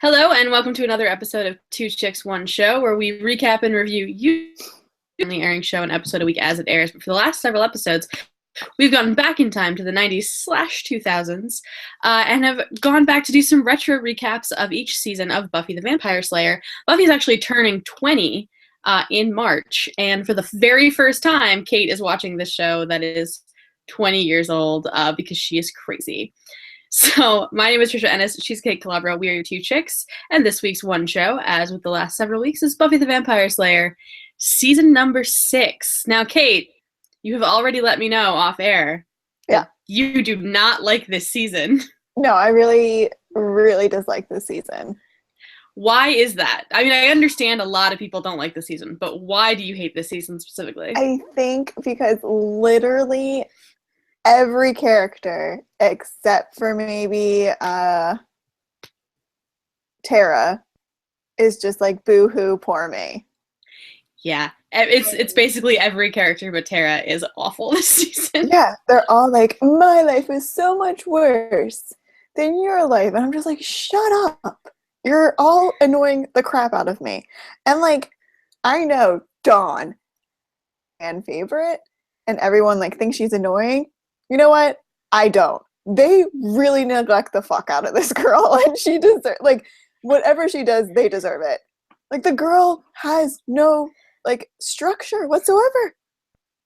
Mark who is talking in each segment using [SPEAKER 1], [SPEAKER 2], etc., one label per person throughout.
[SPEAKER 1] Hello, and welcome to another episode of Two Chicks, One Show, where we recap and review only airing show an episode a week as it airs. But for the last several episodes, we've gone back in time to the 90s/2000s and have gone back to do some retro recaps of each season of Buffy the Vampire Slayer. Buffy's actually turning 20 in March, and for the very first time, Kait is watching this show that is 20 years old because she is crazy. So, my name is Tricia and she's Kait Calabro. We are your two chicks, and this week's one show, as with the last several weeks, is Buffy the Vampire Slayer, season number 6. Now, Kait, you have already let me know off air.
[SPEAKER 2] Yeah.
[SPEAKER 1] You do not like this season.
[SPEAKER 2] No, I really, really dislike this season.
[SPEAKER 1] Why is that? I mean, I understand a lot of people don't like the season, but why do you hate this season specifically?
[SPEAKER 2] I think because literally every character, except for maybe Tara, is just like, boo-hoo, poor me.
[SPEAKER 1] Yeah, it's basically every character but Tara is awful this season.
[SPEAKER 2] Yeah, they're all like, my life is so much worse than your life. And I'm just like, shut up. You're all annoying the crap out of me. And like, I know Dawn, fan favorite, and everyone like thinks she's annoying. You know what? I don't. They really neglect the fuck out of this girl, and she deserves, like, whatever she does, they deserve it. Like, the girl has no, like, structure whatsoever.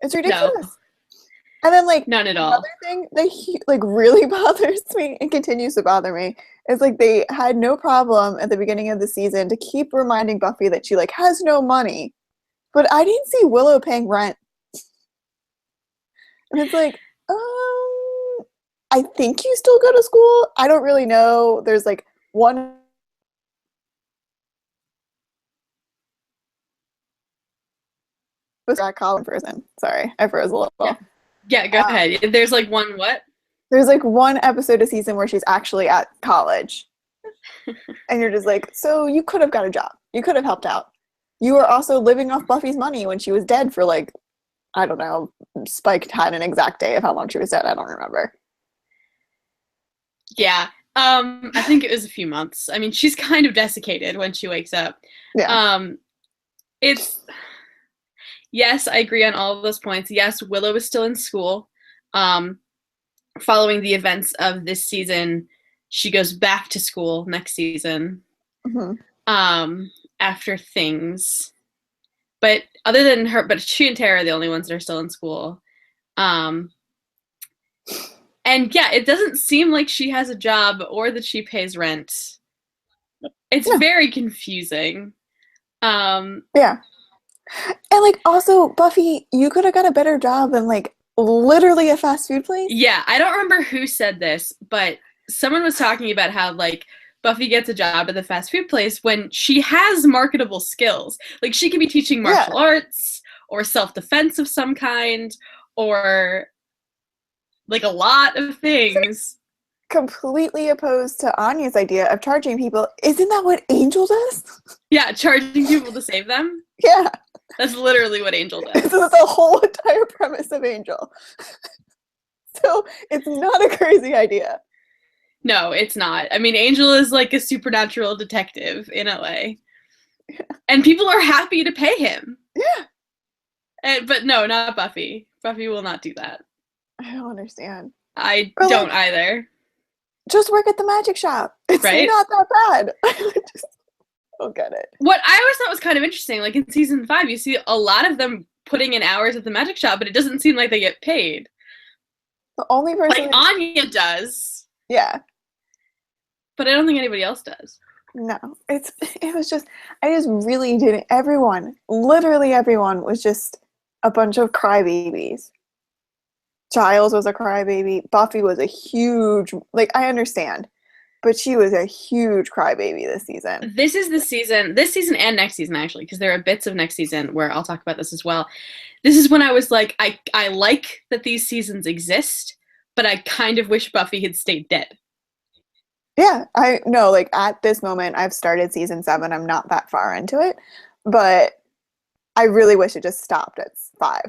[SPEAKER 2] It's ridiculous.
[SPEAKER 1] No.
[SPEAKER 2] And then, like,
[SPEAKER 1] none at all.
[SPEAKER 2] Another thing that like really bothers me and continues to bother me is like they had no problem at the beginning of the season to keep reminding Buffy that she like has no money, but I didn't see Willow paying rent, and it's like, I think you still go to school. I don't really know. There's like one. Was at college person. Sorry, I froze a little.
[SPEAKER 1] Yeah, go ahead. There's like one what?
[SPEAKER 2] There's like one episode a season where she's actually at college. And you're just like, so you could have got a job. You could have helped out. You were also living off Buffy's money when she was dead for like, I don't know, Spike had an exact day of how long she was dead. I don't remember.
[SPEAKER 1] Yeah. I think it was a few months. I mean, she's kind of desiccated when she wakes up.
[SPEAKER 2] Yeah.
[SPEAKER 1] Yes, I agree on all of those points. Yes, Willow is still in school. Following the events of this season, she goes back to school next season.
[SPEAKER 2] Mm-hmm.
[SPEAKER 1] After things. But other than her, but she and Tara are the only ones that are still in school. And yeah, it doesn't seem like she has a job or that she pays rent. It's very confusing.
[SPEAKER 2] Yeah. And like also, Buffy, you could have got a better job than like literally a fast food place.
[SPEAKER 1] Yeah, I don't remember who said this, but someone was talking about how like Buffy gets a job at the fast food place when she has marketable skills. Like she could be teaching martial arts or self-defense of some kind or like a lot of things.
[SPEAKER 2] Completely opposed to Anya's idea of charging people. Isn't that what Angel does?
[SPEAKER 1] Yeah, charging people to save them.
[SPEAKER 2] Yeah.
[SPEAKER 1] That's literally what Angel does.
[SPEAKER 2] This is the whole entire premise of Angel. So it's not a crazy idea.
[SPEAKER 1] No, it's not. I mean, Angel is like a supernatural detective in LA. Yeah. And people are happy to pay him.
[SPEAKER 2] Yeah.
[SPEAKER 1] But no, not Buffy. Buffy will not do that.
[SPEAKER 2] I don't understand.
[SPEAKER 1] I don't either.
[SPEAKER 2] Just work at the magic shop. It's not that bad. I just don't get it.
[SPEAKER 1] What I always thought was kind of interesting, like in season 5, you see a lot of them putting in hours at the magic shop, but it doesn't seem like they get paid.
[SPEAKER 2] The only person
[SPEAKER 1] like Anya does.
[SPEAKER 2] Yeah.
[SPEAKER 1] But I don't think anybody else does.
[SPEAKER 2] No. It was just, I just really didn't. Everyone, literally everyone was just a bunch of crybabies. Giles was a crybaby. Buffy was a huge, like, I understand, but she was a huge crybaby this season.
[SPEAKER 1] This season and next season, actually, because there are bits of next season where I'll talk about this as well. This is when I was like, I like that these seasons exist, but I kind of wish Buffy had stayed dead.
[SPEAKER 2] Yeah, I know, like, at this moment, I've started season 7. I'm not that far into it, but I really wish it just stopped at 5.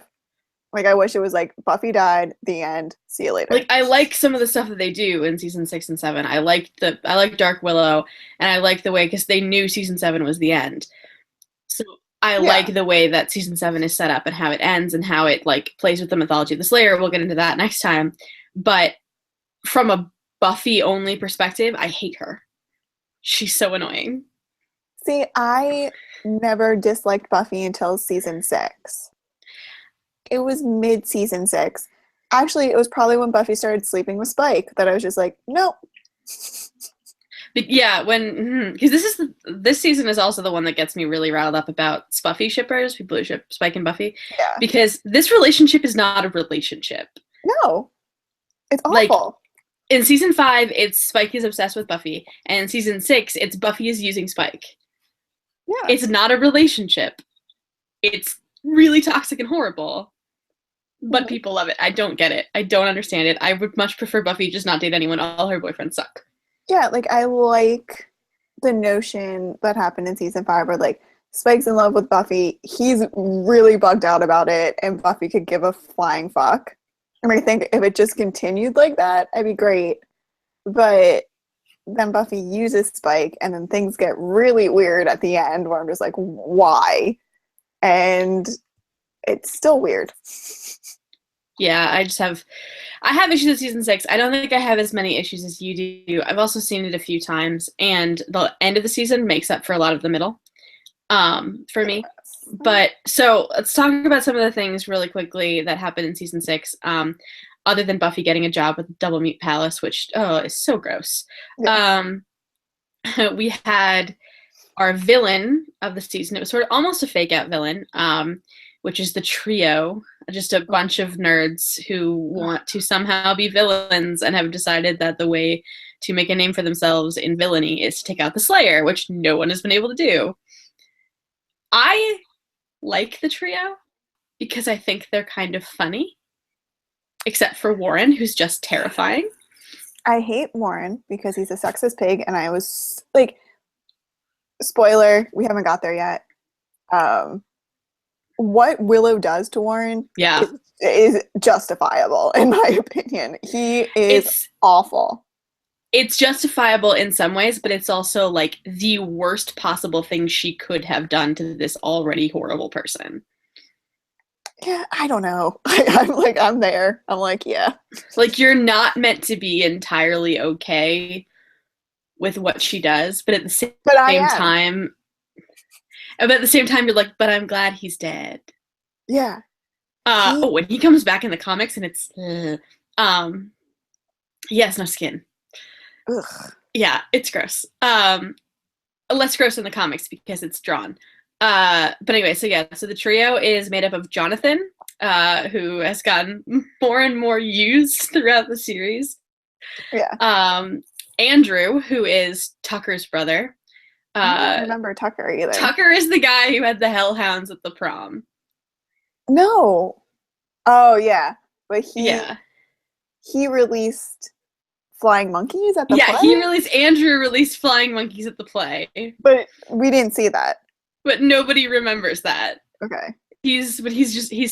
[SPEAKER 2] Like, I wish it was like, Buffy died, the end, see you later.
[SPEAKER 1] Like, I like some of the stuff that they do in season 6 and 7. I like Dark Willow, and I like the way, because they knew season 7 was the end. So I like the way that season 7 is set up and how it ends and how it like plays with the mythology of the Slayer. We'll get into that next time. But from a Buffy only perspective, I hate her. She's so annoying.
[SPEAKER 2] See, I never disliked Buffy until season 6. It was mid-season 6. Actually, it was probably when Buffy started sleeping with Spike that I was just like, nope.
[SPEAKER 1] But yeah, because this season is also the one that gets me really riled up about Spuffy shippers, people who ship Spike and Buffy.
[SPEAKER 2] Yeah.
[SPEAKER 1] Because this relationship is not a relationship.
[SPEAKER 2] No. It's awful.
[SPEAKER 1] Like, in season 5, it's Spike is obsessed with Buffy, and in season 6, it's Buffy is using Spike.
[SPEAKER 2] Yeah.
[SPEAKER 1] It's not a relationship. It's really toxic and horrible. But people love it. I don't get it. I don't understand it. I would much prefer Buffy just not date anyone. All her boyfriends suck.
[SPEAKER 2] Yeah, like, I like the notion that happened in season 5 where, like, Spike's in love with Buffy. He's really bugged out about it, and Buffy could give a flying fuck. And I think if it just continued like that, I'd be great. But then Buffy uses Spike, and then things get really weird at the end where I'm just like, why? And it's still weird.
[SPEAKER 1] Yeah, I have issues with season 6. I don't think I have as many issues as you do. I've also seen it a few times, and the end of the season makes up for a lot of the middle, for me. But so let's talk about some of the things really quickly that happened in season 6. Other than Buffy getting a job with Double Mute Palace, which is so gross. Yeah. We had our villain of the season. It was sort of almost a fake out villain, which is the trio. Just a bunch of nerds who want to somehow be villains and have decided that the way to make a name for themselves in villainy is to take out the Slayer, which no one has been able to do. I like the trio because I think they're kind of funny, except for Warren, who's just terrifying.
[SPEAKER 2] I hate Warren because he's a sexist pig, and I was like, spoiler, we haven't got there yet. What Willow does to Warren is justifiable, in my opinion. He is awful.
[SPEAKER 1] It's justifiable in some ways, but it's also like the worst possible thing she could have done to this already horrible person.
[SPEAKER 2] Yeah, I don't know. I'm there. I'm like, yeah.
[SPEAKER 1] Like, you're not meant to be entirely okay with what she does, but at the same time, you're like, but I'm glad he's dead.
[SPEAKER 2] Yeah.
[SPEAKER 1] When he comes back in the comics and it's, he has no skin.
[SPEAKER 2] Ugh.
[SPEAKER 1] Yeah, it's gross. Less gross in the comics because it's drawn. But anyway, so the trio is made up of Jonathan, who has gotten more and more used throughout the series.
[SPEAKER 2] Yeah.
[SPEAKER 1] Andrew, who is Tucker's brother.
[SPEAKER 2] I don't remember Tucker either.
[SPEAKER 1] Tucker is the guy who had the hellhounds at the prom.
[SPEAKER 2] No. Oh, yeah. But he released flying monkeys at the play?
[SPEAKER 1] Andrew released flying monkeys at the play.
[SPEAKER 2] But we didn't see that.
[SPEAKER 1] But nobody remembers that.
[SPEAKER 2] Okay.
[SPEAKER 1] He's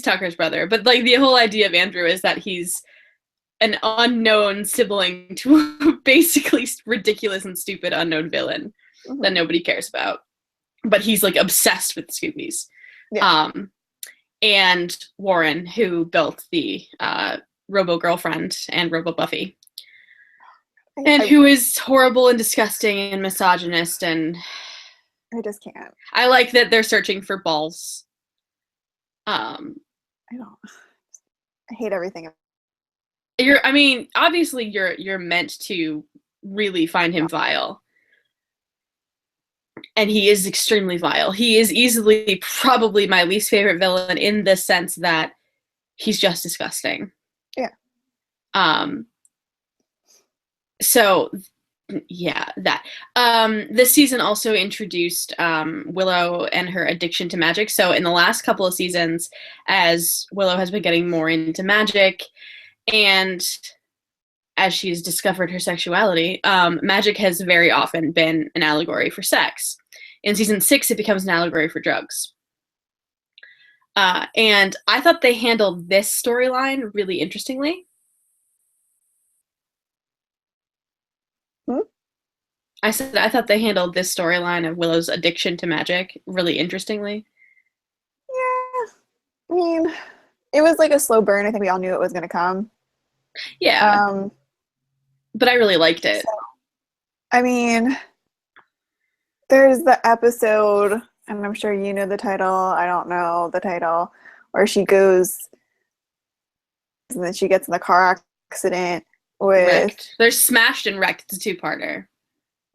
[SPEAKER 1] Tucker's brother. But like the whole idea of Andrew is that he's an unknown sibling to a basically ridiculous and stupid unknown villain that nobody cares about. But he's like obsessed with Scoobies. Yeah. And Warren, who built the Robo Girlfriend and Robo Buffy. And who is horrible and disgusting and misogynist, and
[SPEAKER 2] I just can't.
[SPEAKER 1] I like that they're searching for balls.
[SPEAKER 2] I hate everything.
[SPEAKER 1] Obviously you're meant to really find him vile. And he is extremely vile. He is easily probably my least favorite villain in the sense that he's just disgusting.
[SPEAKER 2] Yeah.
[SPEAKER 1] So, yeah, that. This season also introduced Willow and her addiction to magic. So in the last couple of seasons, as Willow has been getting more into magic, and as she's discovered her sexuality, magic has very often been an allegory for sex. In season 6, it becomes an allegory for drugs. And I thought they handled this storyline really interestingly.
[SPEAKER 2] Hmm?
[SPEAKER 1] I said I thought they handled this storyline of Willow's addiction to magic really interestingly.
[SPEAKER 2] Yeah. I mean, it was like a slow burn. I think we all knew it was going to come.
[SPEAKER 1] Yeah,
[SPEAKER 2] Um,
[SPEAKER 1] but I really liked it.
[SPEAKER 2] so, I mean, there's the episode, and I'm sure you know the title. I don't know the title, where she goes and then she gets in the car accident with,
[SPEAKER 1] Wrecked. There's Smashed and Wrecked. It's a two-parter.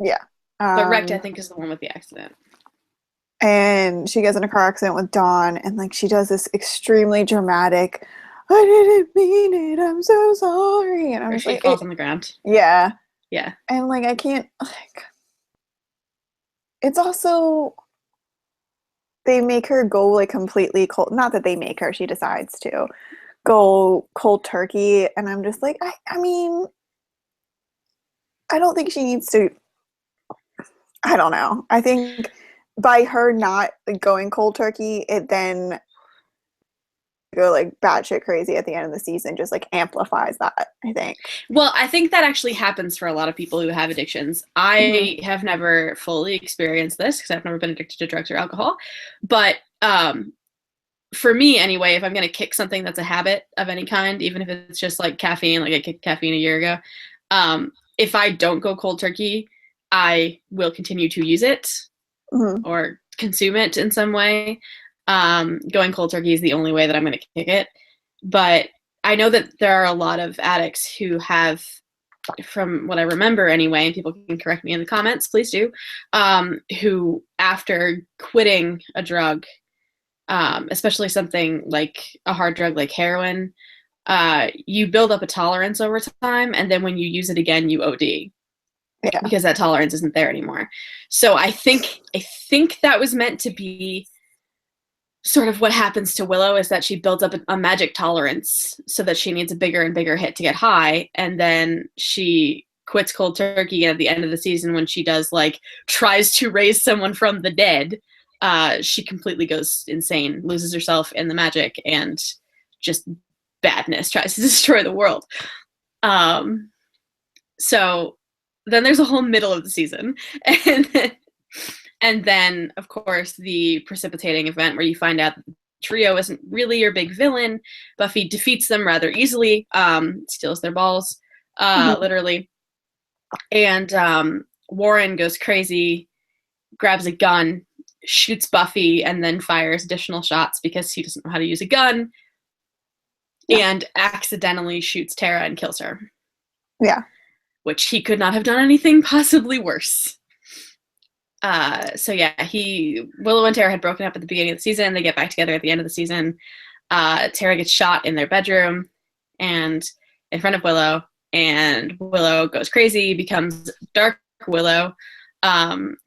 [SPEAKER 2] yeah.
[SPEAKER 1] But Wrecked, I think, is the one with the accident.
[SPEAKER 2] And she gets in a car accident with Dawn, and like she does this extremely dramatic, I didn't mean it, I'm so sorry. And I'm
[SPEAKER 1] Or
[SPEAKER 2] just
[SPEAKER 1] she
[SPEAKER 2] like,
[SPEAKER 1] falls on the ground.
[SPEAKER 2] yeah.
[SPEAKER 1] Yeah.
[SPEAKER 2] And like I can't like it's also they make her go like completely cold, not that they make her, she decides to go cold turkey, and I'm just like, I mean, I don't think she needs to. I don't know. I think by her not like, going cold turkey, it then go like batshit crazy at the end of the season, just like amplifies that, I think.
[SPEAKER 1] Well, I think that actually happens for a lot of people who have addictions. I have never fully experienced this because I've never been addicted to drugs or alcohol. But for me, anyway, if I'm going to kick something that's a habit of any kind, even if it's just like caffeine, like I kicked caffeine a year ago, if I don't go cold turkey, I will continue to use it or consume it in some way. Going cold turkey is the only way that I'm going to kick it. But I know that there are a lot of addicts who have, from what I remember anyway, and people can correct me in the comments, please do, who after quitting a drug, especially something like a hard drug like heroin, you build up a tolerance over time, and then when you use it again, you OD. Yeah. Because that tolerance isn't there anymore. So I think that was meant to be sort of what happens to Willow, is that she builds up a magic tolerance so that she needs a bigger and bigger hit to get high, and then she quits cold turkey, and at the end of the season when she does like tries to raise someone from the dead, she completely goes insane, loses herself in the magic, and just badness tries to destroy the world. So then there's a whole middle of the season, and then of course the precipitating event where you find out that the trio isn't really your big villain. Buffy defeats them rather easily, steals their balls, literally, and Warren goes crazy, grabs a gun, shoots Buffy, and then fires additional shots because he doesn't know how to use a gun, and accidentally shoots Tara and kills her.
[SPEAKER 2] Yeah.
[SPEAKER 1] Which he could not have done anything possibly worse. So yeah, Willow and Tara had broken up at the beginning of the season. They get back together at the end of the season. Tara gets shot in their bedroom and in front of Willow, and Willow goes crazy, becomes Dark Willow,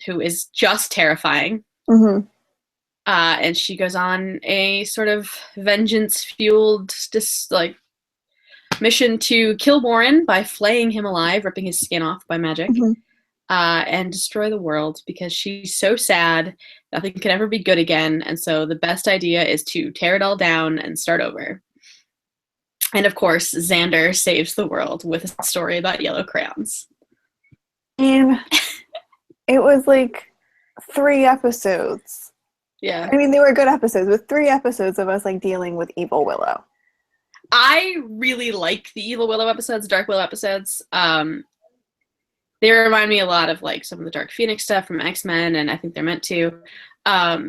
[SPEAKER 1] who is just terrifying. And she goes on a sort of vengeance-fueled, mission to kill Warren by flaying him alive, ripping his skin off by magic, and destroy the world because she's so sad. Nothing can ever be good again. And so the best idea is to tear it all down and start over. And of course, Xander saves the world with a story about yellow crayons.
[SPEAKER 2] And it was like 3 episodes.
[SPEAKER 1] Yeah.
[SPEAKER 2] I mean, they were good episodes, with 3 episodes of us like dealing with evil Willow.
[SPEAKER 1] I really like the Evil Willow episodes, Dark Willow episodes. They remind me a lot of like some of the Dark Phoenix stuff from X-Men, and I think they're meant to. I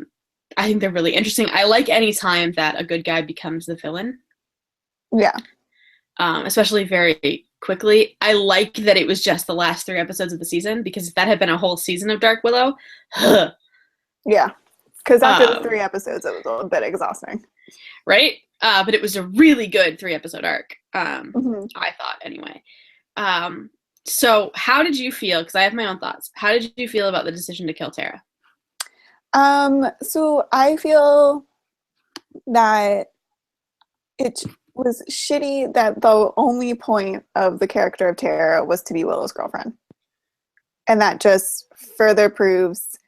[SPEAKER 1] think they're really interesting. I like any time that a good guy becomes the villain.
[SPEAKER 2] Yeah.
[SPEAKER 1] Especially very quickly. I like that it was just the last 3 episodes of the season, because if that had been a whole season of Dark Willow,
[SPEAKER 2] yeah. Because after the 3 episodes, it was a bit exhausting.
[SPEAKER 1] Right? But it was a really good 3-episode arc, I thought, anyway. So how did you feel? Because I have my own thoughts. How did you feel about the decision to kill Tara?
[SPEAKER 2] So I feel that it was shitty that the only point of the character of Tara was to be Willow's girlfriend. And that just further proves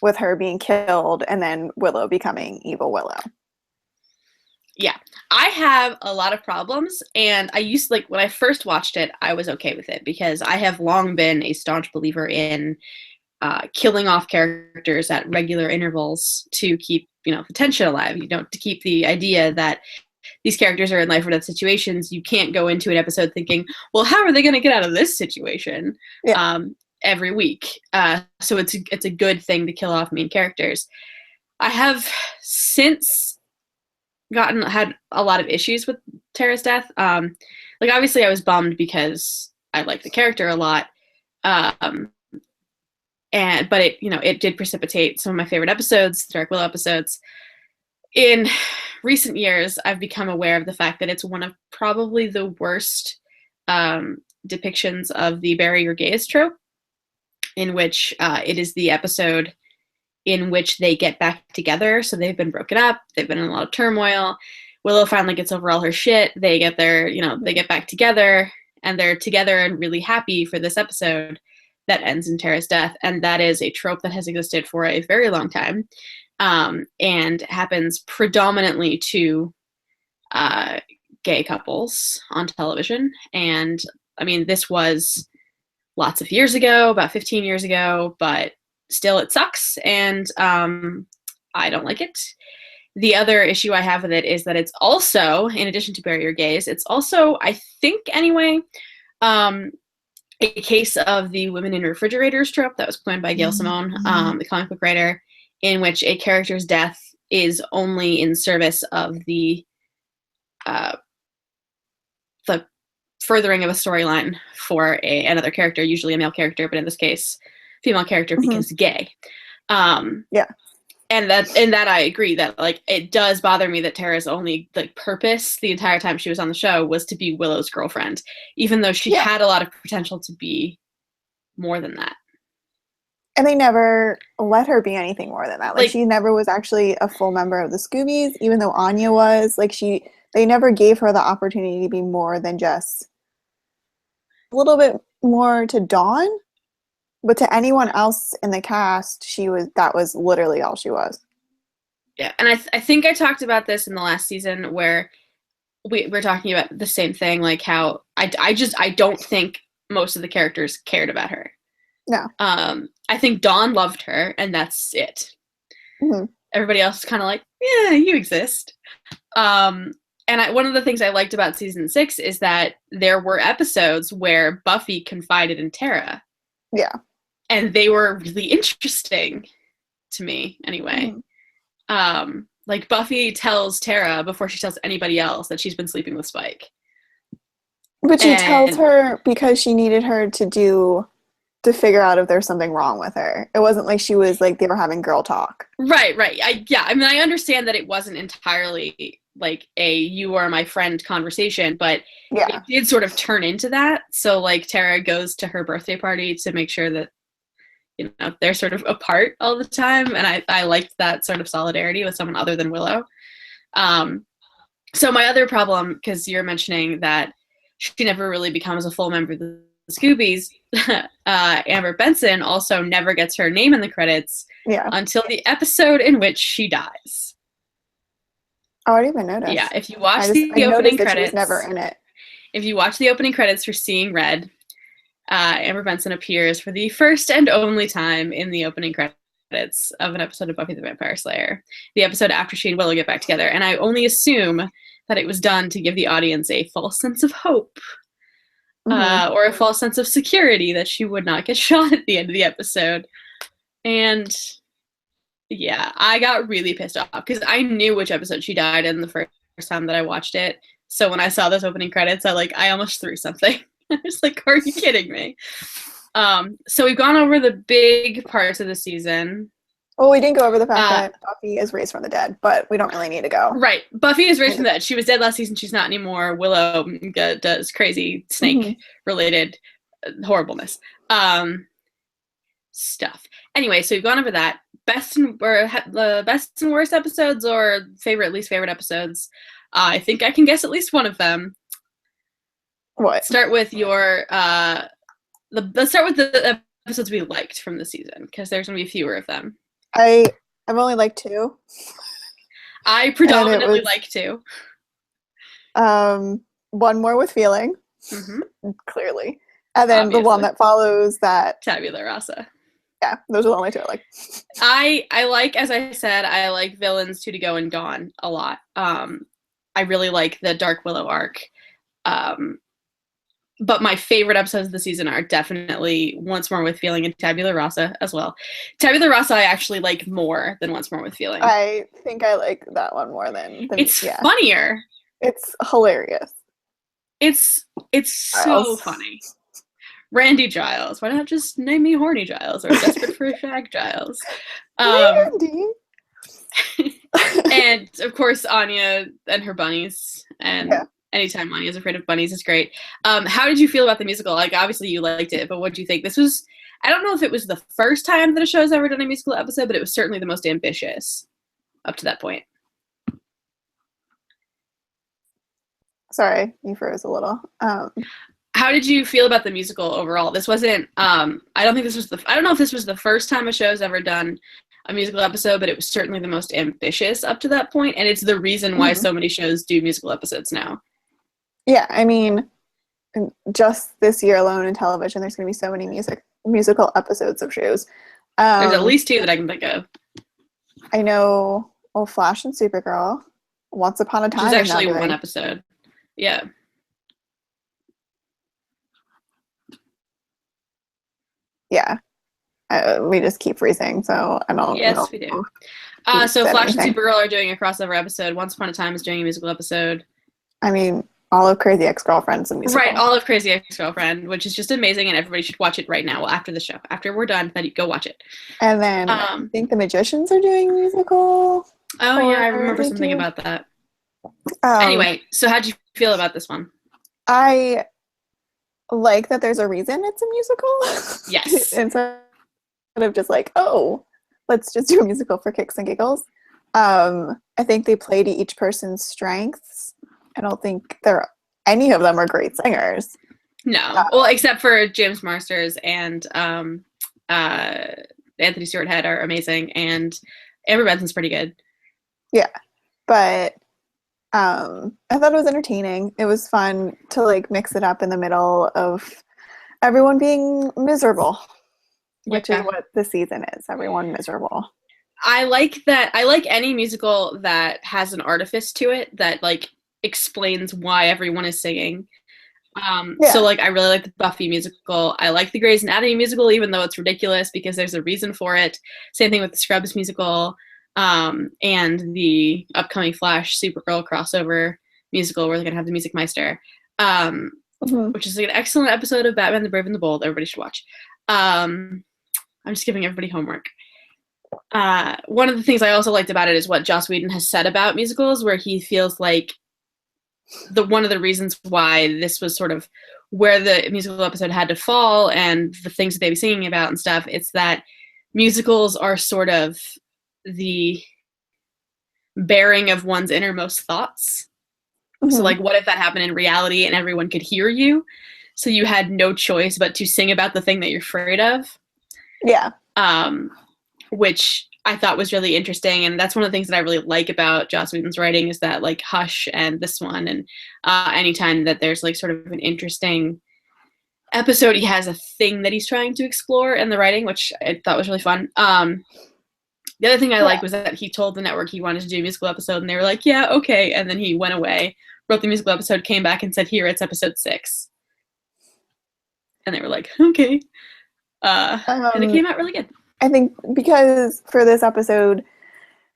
[SPEAKER 2] with her being killed and then Willow becoming evil Willow.
[SPEAKER 1] Yeah, I have a lot of problems, and I used like when I first watched it, I was okay with it because I have long been a staunch believer in killing off characters at regular intervals to keep the tension alive. To keep the idea that these characters are in life or death situations. You can't go into an episode thinking, well, how are they going to get out of this situation?
[SPEAKER 2] Yeah.
[SPEAKER 1] Every week. So it's a good thing to kill off main characters. I have since had a lot of issues with Tara's death. Like obviously I was bummed because I like the character a lot. But it did precipitate some of my favorite episodes, the Dark Willow episodes. In recent years, I've become aware of the fact that it's one of probably the worst depictions of the bury your gays trope, in which it is the episode in which they get back together. So they've been broken up. They've been in a lot of turmoil. Willow finally gets over all her shit. They get they get back together, and they're together and really happy for this episode that ends in Tara's death. And that is a trope that has existed for a very long time. And happens predominantly to gay couples on television. And I mean, this was lots of years ago, about 15 years ago, but still it sucks, and I don't like it. The other issue I have with it is that it's also, in addition to bury your gays, it's also, I think anyway, a case of the women in refrigerators trope that was coined by Gail Simone, the comic book writer, in which a character's death is only in service of the furthering of a storyline for another character, usually a male character, but in this case, female character because gay.
[SPEAKER 2] Yeah.
[SPEAKER 1] And that I agree that like it does bother me that Tara's only like purpose the entire time she was on the show was to be Willow's girlfriend, even though she had a lot of potential to be more than that.
[SPEAKER 2] And they never let her be anything more than that. Like she never was actually a full member of the Scoobies, even though Anya was. Like they never gave her the opportunity to be more than just a little bit more to Dawn. But to anyone else in the cast, that was literally all she was.
[SPEAKER 1] Yeah, and I think I talked about this in the last season where we're talking about the same thing, like how I don't think most of the characters cared about her.
[SPEAKER 2] No.
[SPEAKER 1] I think Dawn loved her, and that's it.
[SPEAKER 2] Mm-hmm.
[SPEAKER 1] Everybody else is kind of like, yeah, you exist. And one of the things I liked about season 6 is that there were episodes where Buffy confided in Tara.
[SPEAKER 2] Yeah.
[SPEAKER 1] And they were really interesting to me, anyway. Mm-hmm. Like, Buffy tells Tara before she tells anybody else that she's been sleeping with Spike.
[SPEAKER 2] But she tells her because she needed her to figure out if there's something wrong with her. It wasn't like she was like they were having girl talk.
[SPEAKER 1] Right. I mean, I understand that it wasn't entirely like a you are my friend conversation, but it did sort of turn into that. So like Tara goes to her birthday party to make sure that they're sort of apart all the time, and I liked that sort of solidarity with someone other than Willow. So my other problem, because you're mentioning that she never really becomes a full member of the Scoobies, Amber Benson also never gets her name in the credits until the episode in which she dies.
[SPEAKER 2] Oh, I didn't even notice.
[SPEAKER 1] Yeah, if you watch the opening credits,
[SPEAKER 2] she was never in it.
[SPEAKER 1] If you watch the opening credits for Seeing Red, Amber Benson appears for the first and only time in the opening credits of an episode of Buffy the Vampire Slayer, the episode after she and Willow get back together. And I only assume that it was done to give the audience a false sense of hope, or a false sense of security that she would not get shot at the end of the episode. And yeah, I got really pissed off because I knew which episode she died in the first time that I watched it. So when I saw those opening credits, I almost threw something. I was like, are you kidding me? So we've gone over the big parts of the season.
[SPEAKER 2] Well, we didn't go over the fact that Buffy is raised from the dead, but we don't really need to go.
[SPEAKER 1] Right. Buffy is raised from the dead. She was dead last season. She's not anymore. Willow does crazy snake-related horribleness stuff. Anyway, so we've gone over that. The best and worst episodes, or favorite, least favorite episodes. I think I can guess at least one of them.
[SPEAKER 2] What?
[SPEAKER 1] Start with your let's start with the episodes we liked from the season, because there's gonna be fewer of them.
[SPEAKER 2] I've only liked 2.
[SPEAKER 1] I predominantly like 2.
[SPEAKER 2] One More with Feeling, clearly. And then
[SPEAKER 1] Obviously.
[SPEAKER 2] the one that follows that.
[SPEAKER 1] Tabula Rasa.
[SPEAKER 2] Yeah, those are the only two I like.
[SPEAKER 1] I like, as I said, I like Villains 2 to Go and Gone a lot. I really like the Dark Willow arc. But my favorite episodes of the season are definitely Once More with Feeling and Tabula Rasa as well. Tabula Rasa I actually like more than Once More with Feeling.
[SPEAKER 2] I think I like that one more than
[SPEAKER 1] it's funnier.
[SPEAKER 2] It's hilarious.
[SPEAKER 1] It's so funny. Randy Giles. Why not just name me Horny Giles or Desperate for a Shag Giles?
[SPEAKER 2] Randy.
[SPEAKER 1] And of course Anya and her bunnies, and anytime Anya's afraid of bunnies is great. How did you feel about the musical? Like, obviously you liked it, but what do you think? This was, I don't know if it was the first time that a show's ever done a musical episode, but it was certainly the most ambitious up to that point.
[SPEAKER 2] Sorry, you froze a little.
[SPEAKER 1] How did you feel about the musical overall? This wasn't, I don't know if this was the first time a show's ever done a musical episode, but it was certainly the most ambitious up to that point, and it's the reason why so many shows do musical episodes now.
[SPEAKER 2] Yeah, I mean, just this year alone in television, there's going to be so many musical episodes of shows.
[SPEAKER 1] There's at least 2 that I can think of.
[SPEAKER 2] I know, Flash and Supergirl, Once Upon a Time.
[SPEAKER 1] Which is actually one episode. Yeah.
[SPEAKER 2] Yeah. We just keep freezing, so I don't know.
[SPEAKER 1] Yes, we do. So Flash and Supergirl are doing a crossover episode. Once Upon a Time is doing a musical episode.
[SPEAKER 2] I mean, all of Crazy Ex-Girlfriend's a musical.
[SPEAKER 1] Right, all of Crazy Ex-Girlfriend, which is just amazing, and everybody should watch it right now after the show. After we're done, then you go watch it.
[SPEAKER 2] And then I think the Magicians are doing a musical.
[SPEAKER 1] Oh, yeah, I remember something about that. Anyway, so how'd you feel about this one?
[SPEAKER 2] I like that there's a reason it's a musical.
[SPEAKER 1] Yes.
[SPEAKER 2] Instead of just like, oh, let's just do a musical for kicks and giggles. I think they play to each person's strengths. I don't think any of them are great singers.
[SPEAKER 1] No. Well, except for James Marsters and Anthony Stewart Head are amazing, and Amber Benson's pretty good.
[SPEAKER 2] Yeah. But I thought it was entertaining. It was fun to like mix it up in the middle of everyone being miserable, which is what the season is. Everyone miserable.
[SPEAKER 1] I like that. I like any musical that has an artifice to it that like explains why everyone is singing. So like I really like the Buffy musical. I like the Grey's Anatomy musical, even though it's ridiculous because there's a reason for it. Same thing with the Scrubs musical. And the upcoming Flash Supergirl crossover musical where they're going to have the Music Meister, which is an excellent episode of Batman the Brave and the Bold. Everybody should watch. I'm just giving everybody homework. One of the things I also liked about it is what Joss Whedon has said about musicals, where he feels like one of the reasons why this was sort of where the musical episode had to fall and the things that they'd be singing about and stuff, it's that musicals are sort of the bearing of one's innermost thoughts. So like, what if that happened in reality and everyone could hear you, so you had no choice but to sing about the thing that you're afraid of? Which I thought was really interesting, and that's one of the things that I really like about Joss Whedon's writing is that like Hush and this one, and anytime that there's like sort of an interesting episode, he has a thing that he's trying to explore in the writing, which I thought was really fun. The other thing I liked was that he told the network he wanted to do a musical episode, and they were like, yeah, okay. And then he went away, wrote the musical episode, came back and said, here, it's episode 6. And they were like, okay. And it came out really good.
[SPEAKER 2] I think because for this episode,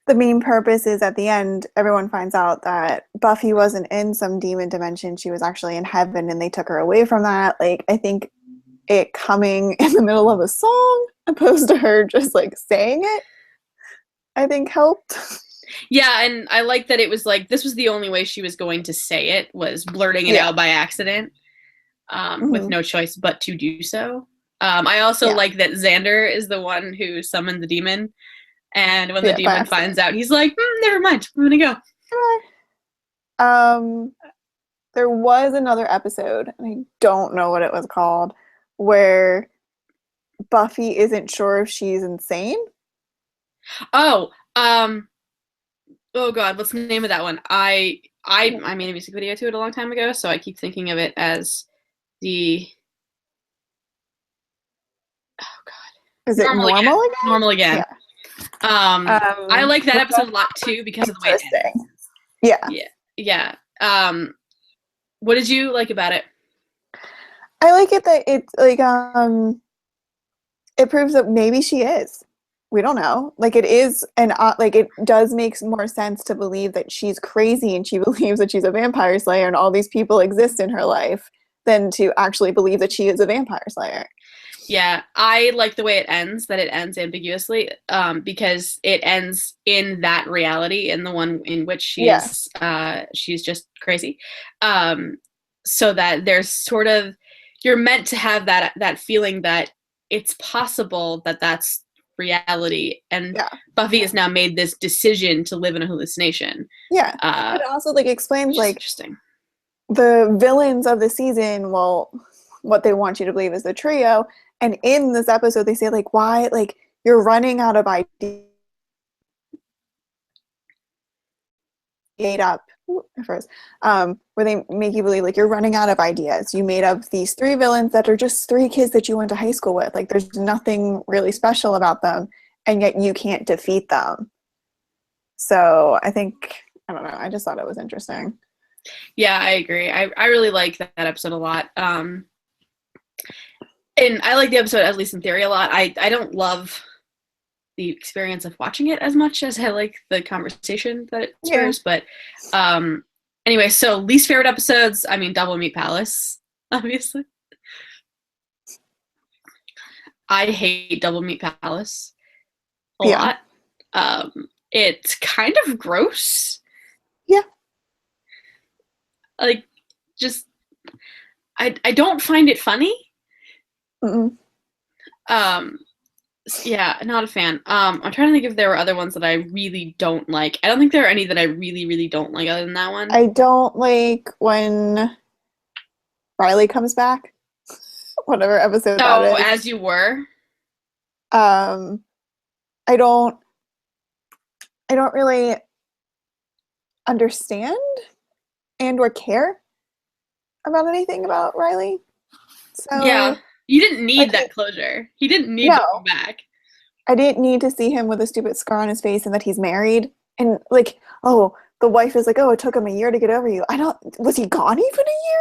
[SPEAKER 2] the main purpose is at the end, everyone finds out that Buffy wasn't in some demon dimension. She was actually in heaven, and they took her away from that. Like, I think it coming in the middle of a song opposed to her just like saying it, I think helped.
[SPEAKER 1] Yeah, and I like that it was like, this was the only way she was going to say it, was blurting it out by accident, with no choice but to do so. I also like that Xander is the one who summoned the demon, and when the demon finds out, he's like, never mind, I'm gonna
[SPEAKER 2] go. There was another episode, and I don't know what it was called, where Buffy isn't sure if she's insane.
[SPEAKER 1] Oh, Oh God, what's the name of that one? I made a music video to it a long time ago, so I keep thinking of it as the
[SPEAKER 2] Is it
[SPEAKER 1] normal
[SPEAKER 2] normal
[SPEAKER 1] again.
[SPEAKER 2] again?
[SPEAKER 1] Normal again.
[SPEAKER 2] Yeah.
[SPEAKER 1] I like that episode a lot too because of the way it ends.
[SPEAKER 2] Yeah.
[SPEAKER 1] Yeah. What did you like about it?
[SPEAKER 2] I like it that it's like it proves that maybe she is. We don't know. Like it is, and like it does make more sense to believe that she's crazy and she believes that she's a vampire slayer and all these people exist in her life than to actually believe that she is a vampire slayer.
[SPEAKER 1] Yeah, I like the way it ends, that it ends ambiguously, because it ends in that reality, in the one in which she's just crazy. So that there's sort of, you're meant to have that feeling that it's possible that that's reality, and Buffy has now made this decision to live in a hallucination.
[SPEAKER 2] Yeah, it also like explains like
[SPEAKER 1] interesting.
[SPEAKER 2] The villains of the season, well, what they want you to believe is the trio. And in this episode, they say, like, why, like, you're running out of ideas. Made up first, where they make you believe, like, you're running out of ideas. You made up these 3 villains that are just 3 kids that you went to high school with. Like, there's nothing really special about them, and yet you can't defeat them. So I think, I don't know, I just thought it was interesting.
[SPEAKER 1] Yeah, I agree. I really like that episode a lot. And I like the episode, at least in theory, a lot. I don't love the experience of watching it as much as I like the conversation that it spurs. But anyway, so least favorite episodes, I mean, Double Meat Palace, obviously. I hate Double Meat Palace a lot. It's kind of gross.
[SPEAKER 2] Yeah.
[SPEAKER 1] Like, just, I don't find it funny.
[SPEAKER 2] Mm-mm.
[SPEAKER 1] Yeah, not a fan. I'm trying to think if there were other ones that I really don't like. I don't think there are any that I really, really don't like other than that one.
[SPEAKER 2] I don't like when Riley comes back. Whatever episode that is.
[SPEAKER 1] As You Were.
[SPEAKER 2] I don't really understand and or care about anything about Riley. So
[SPEAKER 1] yeah. You didn't need that closure. He didn't need to come back.
[SPEAKER 2] I didn't need to see him with a stupid scar on his face and that he's married. And like, oh, the wife is like, oh, it took him a year to get over you. Was he gone even a year?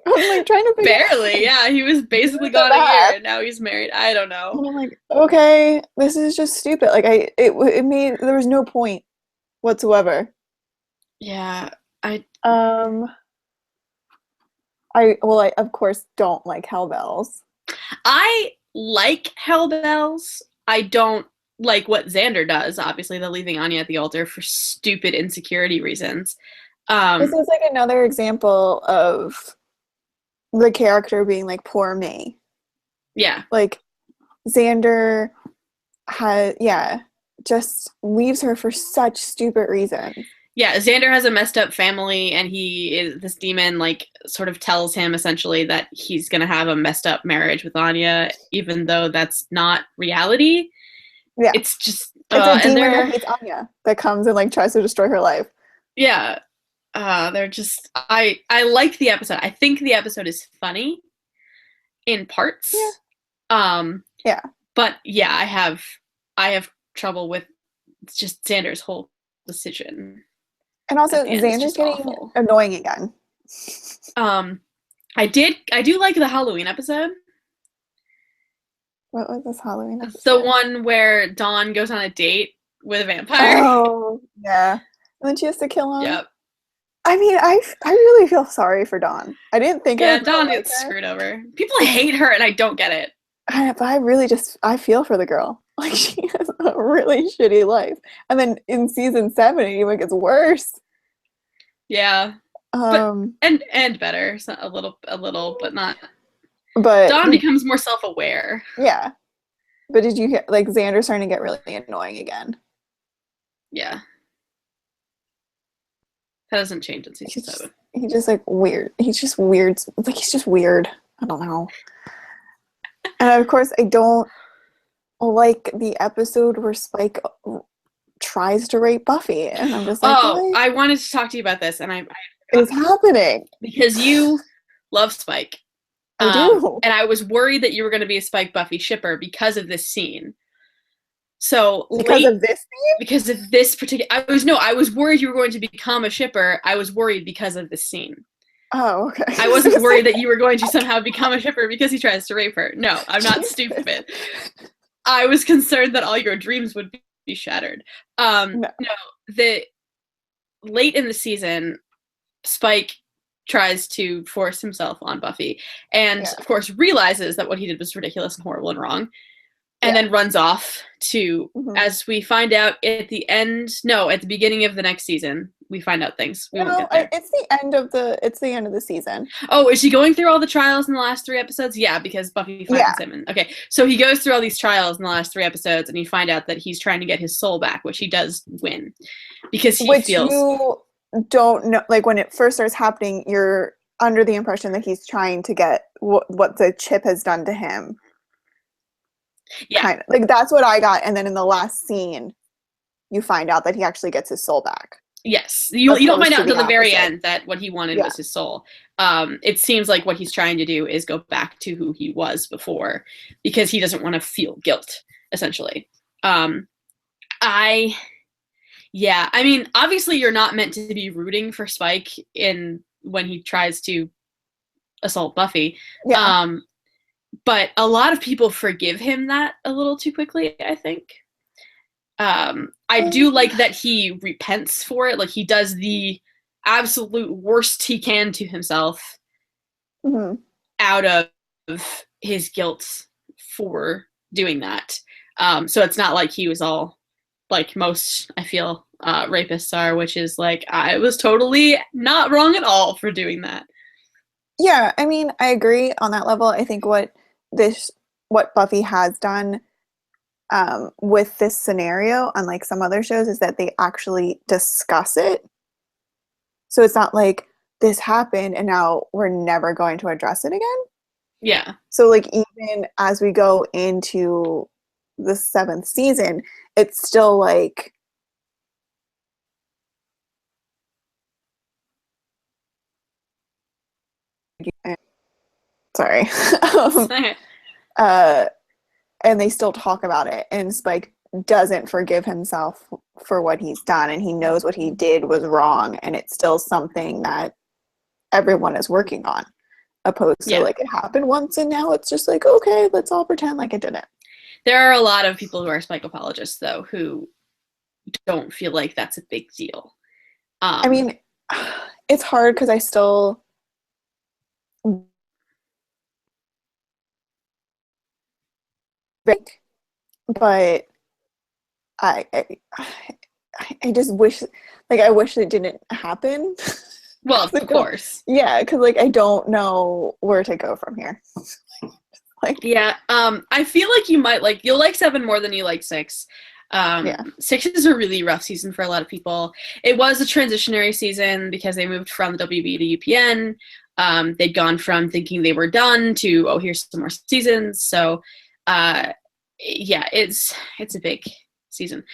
[SPEAKER 2] I'm like trying to figure
[SPEAKER 1] Barely, yeah. He was basically gone a year and now he's married. I don't know.
[SPEAKER 2] And I'm like, okay, this is just stupid. Like it made, there was no point whatsoever.
[SPEAKER 1] Yeah.
[SPEAKER 2] I of course don't like Hellbells.
[SPEAKER 1] I like Hellbells. I don't like what Xander does, obviously, the leaving Anya at the altar for stupid insecurity reasons.
[SPEAKER 2] This is like another example of the character being like, poor me.
[SPEAKER 1] Yeah.
[SPEAKER 2] Like Xander just leaves her for such stupid reasons.
[SPEAKER 1] Yeah, Xander has a messed up family, and this demon, like, sort of tells him, essentially, that he's gonna have a messed up marriage with Anya, even though that's not reality.
[SPEAKER 2] Yeah.
[SPEAKER 1] It's just...
[SPEAKER 2] it's a demon that hates Anya, that comes and, like, tries to destroy her life.
[SPEAKER 1] Yeah. They're just... I like the episode. I think the episode is funny in parts.
[SPEAKER 2] Yeah.
[SPEAKER 1] Yeah. But, yeah, I have trouble with just Xander's whole decision.
[SPEAKER 2] And also, Xander's getting annoying again.
[SPEAKER 1] I do like the Halloween episode.
[SPEAKER 2] What was this Halloween episode?
[SPEAKER 1] The one where Dawn goes on a date with a vampire.
[SPEAKER 2] Oh, yeah. And then she has to kill him.
[SPEAKER 1] Yep.
[SPEAKER 2] I mean, I really feel sorry for Dawn. I didn't think
[SPEAKER 1] Dawn gets screwed over. People hate her, and I don't get it.
[SPEAKER 2] But I feel for the girl. Like, she has a really shitty life. And then in season 7, it even gets worse.
[SPEAKER 1] Yeah. And better. So a little, but not.
[SPEAKER 2] But
[SPEAKER 1] Dawn becomes more self-aware.
[SPEAKER 2] Yeah. But did you hear, like, Xander's starting to get really annoying again?
[SPEAKER 1] Yeah. That doesn't change in season 7.
[SPEAKER 2] He's just, like, weird. He's just weird. Like, he's just weird. I don't know. And, of course, I don't like the episode where Spike tries to rape Buffy, and I'm just like, what
[SPEAKER 1] I wanted to talk to you about this, and I
[SPEAKER 2] is happening?
[SPEAKER 1] Because you love Spike.
[SPEAKER 2] I do.
[SPEAKER 1] And I was worried that you were going to be a Spike Buffy shipper because of this scene. So
[SPEAKER 2] because of this scene?
[SPEAKER 1] Because of this particular, I was worried you were going to become a shipper. I was worried because of this scene.
[SPEAKER 2] Oh, okay.
[SPEAKER 1] I wasn't worried that you were going to somehow become a shipper because he tries to rape her. No, I'm not stupid. I was concerned that all your dreams would be shattered. No, late in the season, Spike tries to force himself on Buffy, and of course realizes that what he did was ridiculous and horrible and wrong, and then runs off to, as we find out at the beginning of the next season, we find out things.
[SPEAKER 2] It's the end of the season.
[SPEAKER 1] Oh, is she going through all the trials in the last 3 episodes? Yeah, because Buffy finds him. Okay, so he goes through all these trials in the last 3 episodes, and you find out that he's trying to get his soul back, which he does win, because he feels.
[SPEAKER 2] You don't know, like when it first starts happening, you're under the impression that he's trying to get what the chip has done to him.
[SPEAKER 1] Yeah,
[SPEAKER 2] kind of. Like that's what I got, and then in the last scene, you find out that he actually gets his soul back.
[SPEAKER 1] Yes, you don't find out until the very end that what he wanted was his soul. It seems like what he's trying to do is go back to who he was before, because he doesn't want to feel guilt, essentially. I mean, obviously you're not meant to be rooting for Spike when he tries to assault Buffy. Yeah. But a lot of people forgive him that a little too quickly, I think. I do like that he repents for it. Like, he does the absolute worst he can to himself out of his guilt for doing that. So it's not like he was all like most, I feel, rapists are, which is like, I was totally not wrong at all for doing that.
[SPEAKER 2] Yeah, I mean, I agree on that level. I think what Buffy has done with this scenario, unlike some other shows, is that they actually discuss it. So it's not like this happened and now we're never going to address it again.
[SPEAKER 1] Yeah.
[SPEAKER 2] So like even as we go into the 7th season, it's still like sorry. And they still talk about it, and Spike doesn't forgive himself for what he's done, and he knows what he did was wrong, and it's still something that everyone is working on, opposed to like it happened once and now it's just like, okay, let's all pretend like it didn't.
[SPEAKER 1] There are a lot of people who are Spike apologists, though, who don't feel like that's a big deal.
[SPEAKER 2] I mean, it's hard because I still but I just wish, like, I wish it didn't happen.
[SPEAKER 1] Well, of course.
[SPEAKER 2] Yeah, because like I don't know where to go from here. Like,
[SPEAKER 1] yeah, I feel like you'll like 7 more than you like 6. 6 is a really rough season for a lot of people. It was a transitionary season because they moved from the WB to UPN. They'd gone from thinking they were done to, oh, here's some more seasons. So yeah, it's a big season.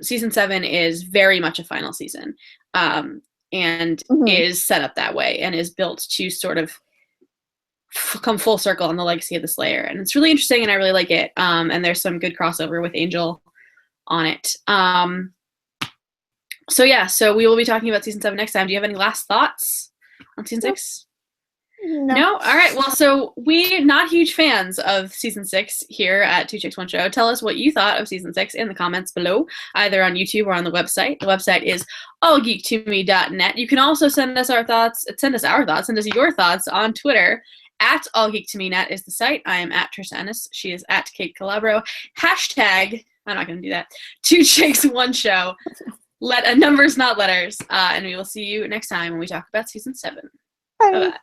[SPEAKER 1] Season 7 is very much a final season, and is set up that way and is built to sort of come full circle on the legacy of the Slayer, and it's really interesting and I really like it. And there's some good crossover with Angel on it. So we will be talking about season 7 next time. Do you have any last thoughts on season 6? No? All right. Well, so we're not huge fans of season 6 here at Two Chicks One Show. Tell us what you thought of season 6 in the comments below, either on YouTube or on the website. The website is allgeektome.net. You can also send us your thoughts on Twitter. At allgeektome.net is the site. I am at Tricia Ennis. She is at Kait Calabro. Hashtag, I'm not going to do that, Two Chicks One Show. Numbers, not letters. And we will see you next time when we talk about season 7.
[SPEAKER 2] Bye.
[SPEAKER 1] Bye-bye.